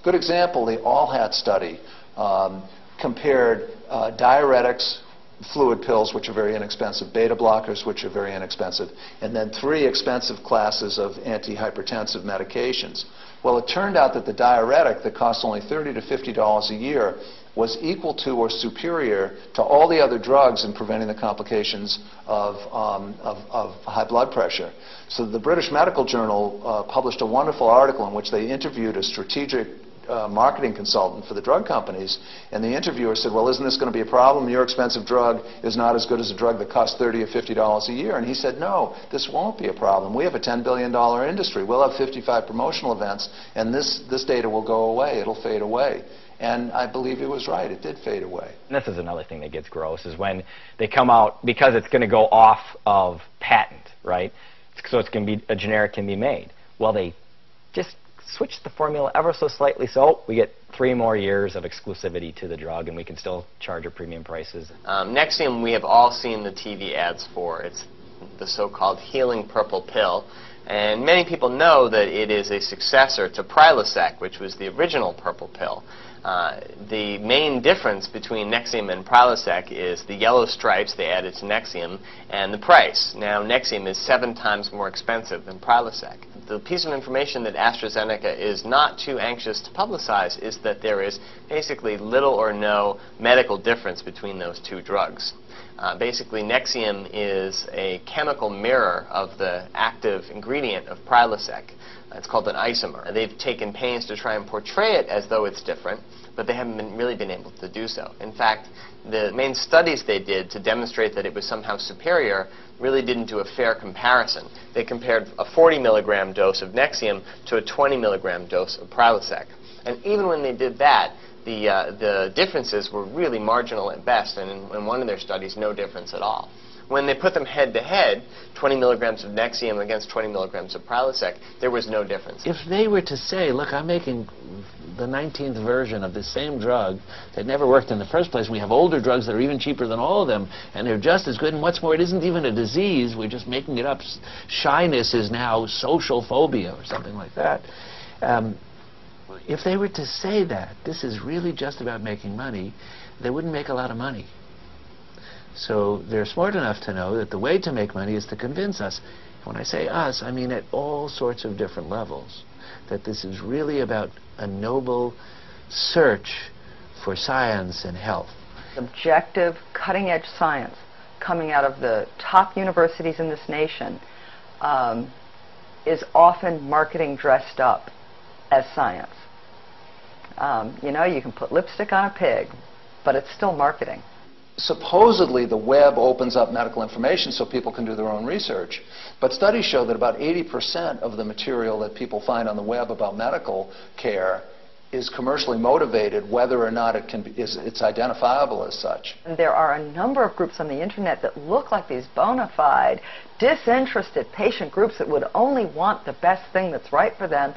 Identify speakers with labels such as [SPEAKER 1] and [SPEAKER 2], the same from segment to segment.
[SPEAKER 1] Good example, the All-Hat study compared diuretics, fluid pills, which are very inexpensive, beta blockers, which are very inexpensive, and then 3 expensive classes of antihypertensive medications. Well, it turned out that the diuretic that costs only $30 to $50 a year was equal to or superior to all the other drugs in preventing the complications of high blood pressure. So the British Medical Journal published a wonderful article in which they interviewed a strategic marketing consultant for the drug companies, and the interviewer said, well, isn't this going to be a problem? Your expensive drug is not as good as a drug that costs $30 or $50 a year. And he said, no, this won't be a problem. We have a $10 billion industry. We'll have 55 promotional events, and this data will go away. It'll fade away. And I believe he was right. It did fade away.
[SPEAKER 2] And this is another thing that gets gross, is when they come out, because it's going to go off of patent, right? So it's going to be, a generic can be made. Well, they just switch the formula ever so slightly, so we get 3 more years of exclusivity to the drug, and we can still charge our premium prices.
[SPEAKER 3] Nexium, we have all seen the TV ads for. It's the so-called healing purple pill, and many people know that it is a successor to Prilosec, which was the original purple pill. The main difference between Nexium and Prilosec is the yellow stripes they added to Nexium and the price. Now, Nexium is 7 times more expensive than Prilosec. The piece of information that AstraZeneca is not too anxious to publicize is that there is basically little or no medical difference between those 2 drugs. Basically, Nexium is a chemical mirror of the active ingredient of Prilosec. It's called an isomer. They've taken pains to try and portray it as though it's different, but they haven't really been able to do so. In fact, the main studies they did to demonstrate that it was somehow superior really didn't do a fair comparison. They compared a 40 milligram dose of Nexium to a 20 milligram dose of Prilosec. And even when they did that, the differences were really marginal at best, and in one of their studies, no difference at all. When they put them head-to-head, 20 milligrams of Nexium against 20 milligrams of Prilosec, there was no difference.
[SPEAKER 4] If they were to say, look, I'm making the 19th version of the same drug that never worked in the first place, we have older drugs that are even cheaper than all of them, and they're just as good, and what's more, it isn't even a disease, we're just making it up. Shyness is now social phobia or something like that. If they were to say that this is really just about making money, they wouldn't make a lot of money. So they're smart enough to know that the way to make money is to convince us. When I say us, I mean at all sorts of different levels, that this is really about a noble search for science and health.
[SPEAKER 5] Objective, cutting-edge science coming out of the top universities in this nation is often marketing dressed up as science. You know, you can put lipstick on a pig, but it's still marketing.
[SPEAKER 1] Supposedly, the web opens up medical information so people can do their own research. But studies show that about 80% of the material that people find on the web about medical care is commercially motivated, whether or not it's identifiable as such.
[SPEAKER 5] And there are a number of groups on the internet that look like these bona fide, disinterested patient groups that would only want the best thing that's right for them.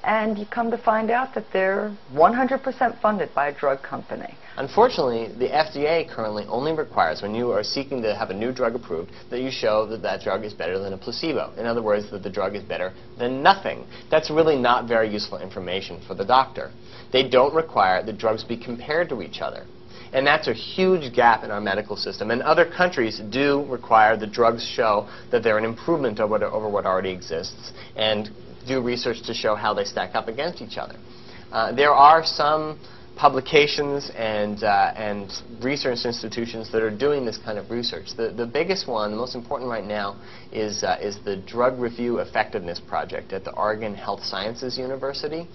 [SPEAKER 5] And you come to find out that they're 100% funded by a drug company.
[SPEAKER 3] Unfortunately, the FDA currently only requires, when you are seeking to have a new drug approved, that you show that that drug is better than a placebo. In other words, that the drug is better than nothing. That's really not very useful information for the doctor. They don't require that drugs be compared to each other. And that's a huge gap in our medical system. And other countries do require the drugs show that they're an improvement over what already exists, and do research to show how they stack up against each other. There are some publications and research institutions that are doing this kind of research. The biggest one, the most important right now, is the Drug Review Effectiveness Project at the Oregon Health Sciences University.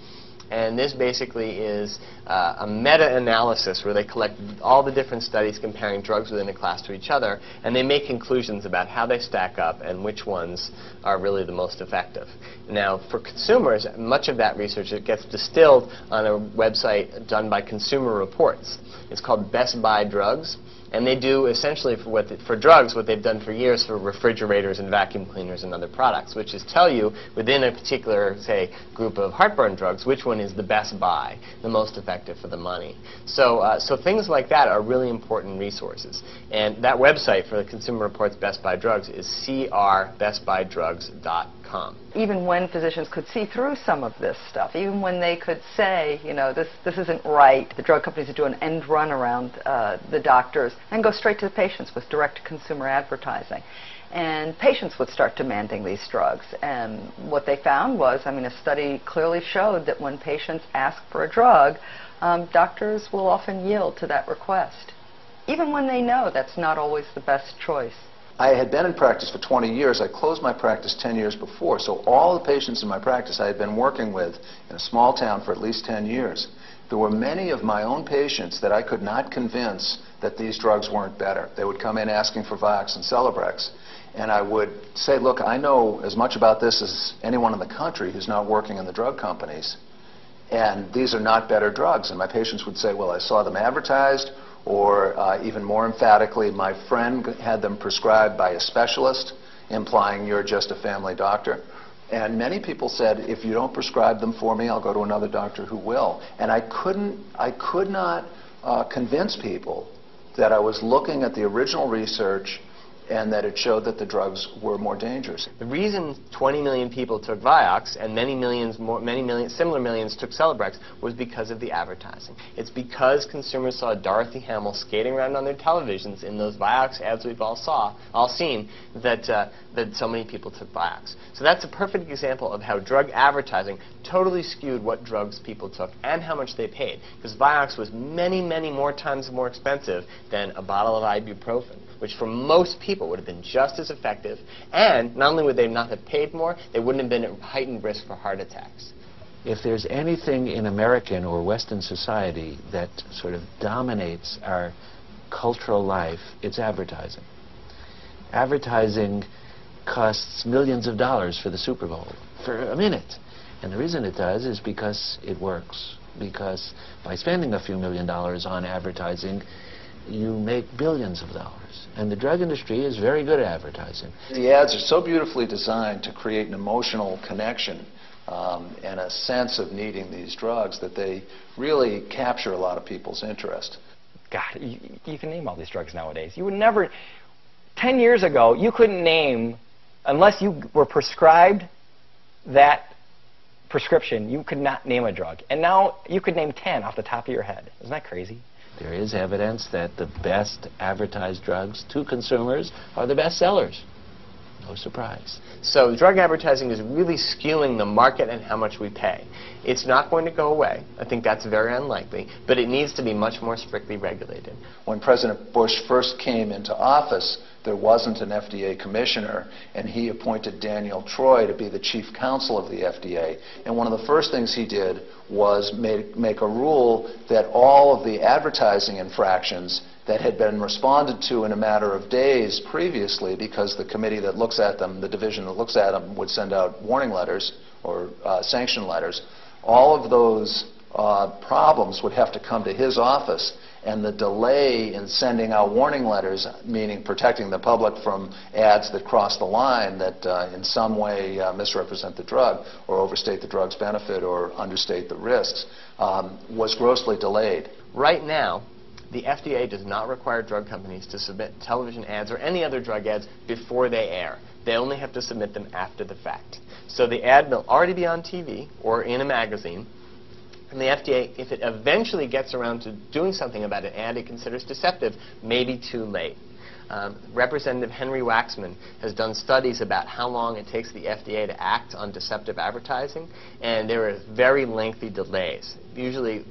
[SPEAKER 3] And this basically is a meta-analysis where they collect all the different studies comparing drugs within a class to each other, and they make conclusions about how they stack up and which ones are really the most effective. Now, for consumers, much of that research gets distilled on a website done by Consumer Reports. It's called Best Buy Drugs. And they do essentially for drugs what they've done for years for refrigerators and vacuum cleaners and other products, which is tell you within a particular, say, group of heartburn drugs, which one is the best buy, the most effective for the money. So things like that are really important resources. And that website for the Consumer Reports Best Buy Drugs is crbestbuydrugs.com. withholds.com.
[SPEAKER 5] Even when physicians could see through some of this stuff, even when they could say, you know, this isn't right, the drug companies would do an end run around the doctors and go straight to the patients with direct-to-consumer advertising. And patients would start demanding these drugs. And what they found was, I mean, a study clearly showed that when patients ask for a drug, doctors will often yield to that request, even when they know that's not always the best choice.
[SPEAKER 1] I had been in practice for 20 years. I closed my practice 10 years before, so all the patients in my practice I had been working with in a small town for at least 10 years. There were many of my own patients that I could not convince that these drugs weren't better. They would come in asking for Vioxx and Celebrex, and I would say, look, I know as much about this as anyone in the country who's not working in the drug companies, and these are not better drugs. And my patients would say, well, I saw them advertised, or even more emphatically, my friend had them prescribed by a specialist, implying you're just a family doctor. And many people said, if you don't prescribe them for me, I'll go to another doctor who will. And I could not convince people that I was looking at the original research and that it showed that the drugs were more dangerous.
[SPEAKER 3] The reason 20 million people took Vioxx and similar millions took Celebrex was because of the advertising. It's because consumers saw Dorothy Hamill skating around on their televisions in those Vioxx ads we've all seen that so many people took Vioxx. So that's a perfect example of how drug advertising totally skewed what drugs people took and how much they paid. Because Vioxx was many, many more times more expensive than a bottle of ibuprofen, which for most people would have been just as effective, and not only would they not have paid more, they wouldn't have been at heightened risk for heart attacks.
[SPEAKER 4] If there's anything in American or Western society that sort of dominates our cultural life, it's advertising. Advertising costs millions of dollars for the Super Bowl, for a minute. And the reason it does is because it works. Because by spending a few $1 million on advertising, you make billions of dollars. And the drug industry is very good at advertising.
[SPEAKER 1] The ads are so beautifully designed to create an emotional connection and a sense of needing these drugs that they really capture a lot of people's interest.
[SPEAKER 2] God, you can name all these drugs nowadays. You would never, 10 years ago, you couldn't name, unless you were prescribed that prescription, you could not name a drug. And now you could name 10 off the top of your head. Isn't that crazy?
[SPEAKER 4] There is evidence that the best advertised drugs to consumers are the best sellers. No surprise.
[SPEAKER 3] So drug advertising is really skewing the market and how much we pay. It's not going to go away. I think that's very unlikely, but it needs to be much more strictly regulated.
[SPEAKER 1] When President Bush first came into office, there wasn't an FDA commissioner, and he appointed Daniel Troy to be the chief counsel of the FDA. And one of the first things he did was make a rule that all of the advertising infractions that had been responded to in a matter of days previously, because the committee that looks at them, the division that looks at them, would send out warning letters or sanction letters, all of those problems would have to come to his office. And the delay in sending out warning letters, meaning protecting the public from ads that cross the line, that in some way misrepresent the drug or overstate the drug's benefit or understate the risks, was grossly delayed.
[SPEAKER 3] Right now, the FDA does not require drug companies to submit television ads or any other drug ads before they air. They only have to submit them after the fact. So the ad will already be on TV or in a magazine. And the FDA, if it eventually gets around to doing something about an ad it considers deceptive, may be too late. Representative Henry Waxman has done studies about how long it takes the FDA to act on deceptive advertising, and there are very lengthy delays. Usually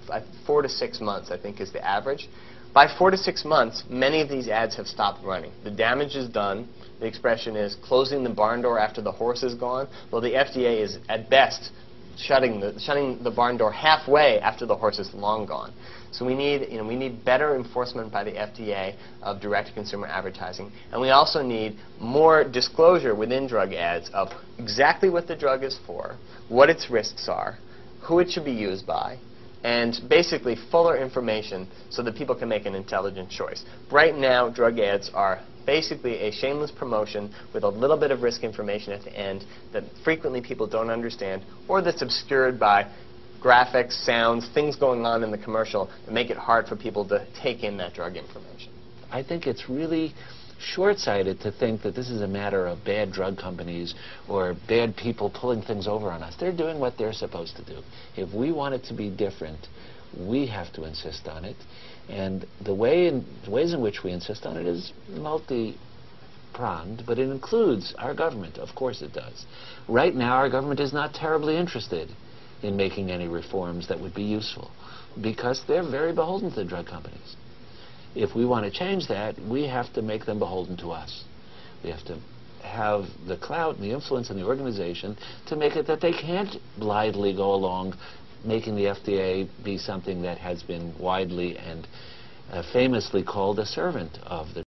[SPEAKER 3] 4 to 6 months, I think, is the average. By 4 to 6 months, many of these ads have stopped running. The damage is done. The expression is closing the barn door after the horse is gone. Well, the FDA is, at best, shutting the barn door halfway after the horse is long gone. So we need better enforcement by the FDA of direct-to-consumer advertising, and we also need more disclosure within drug ads of exactly what the drug is for, what its risks are, who it should be used by, and basically fuller information so that people can make an intelligent choice. Right now, drug ads are basically a shameless promotion with a little bit of risk information at the end that frequently people don't understand, or that's obscured by graphics, sounds, things going on in the commercial that make it hard for people to take in that drug information.
[SPEAKER 4] I think it's really short-sighted to think that this is a matter of bad drug companies or bad people pulling things over on us. They're doing what they're supposed to do. If we want it to be different, we have to insist on it. And the ways in which we insist on it is multi-pronged, but it includes our government. Of course it does. Right now, our government is not terribly interested in making any reforms that would be useful because they're very beholden to the drug companies. If we want to change that, we have to make them beholden to us. We have to have the clout and the influence and the organization to make it that they can't blithely go along making the FDA be something that has been widely and famously called a servant of the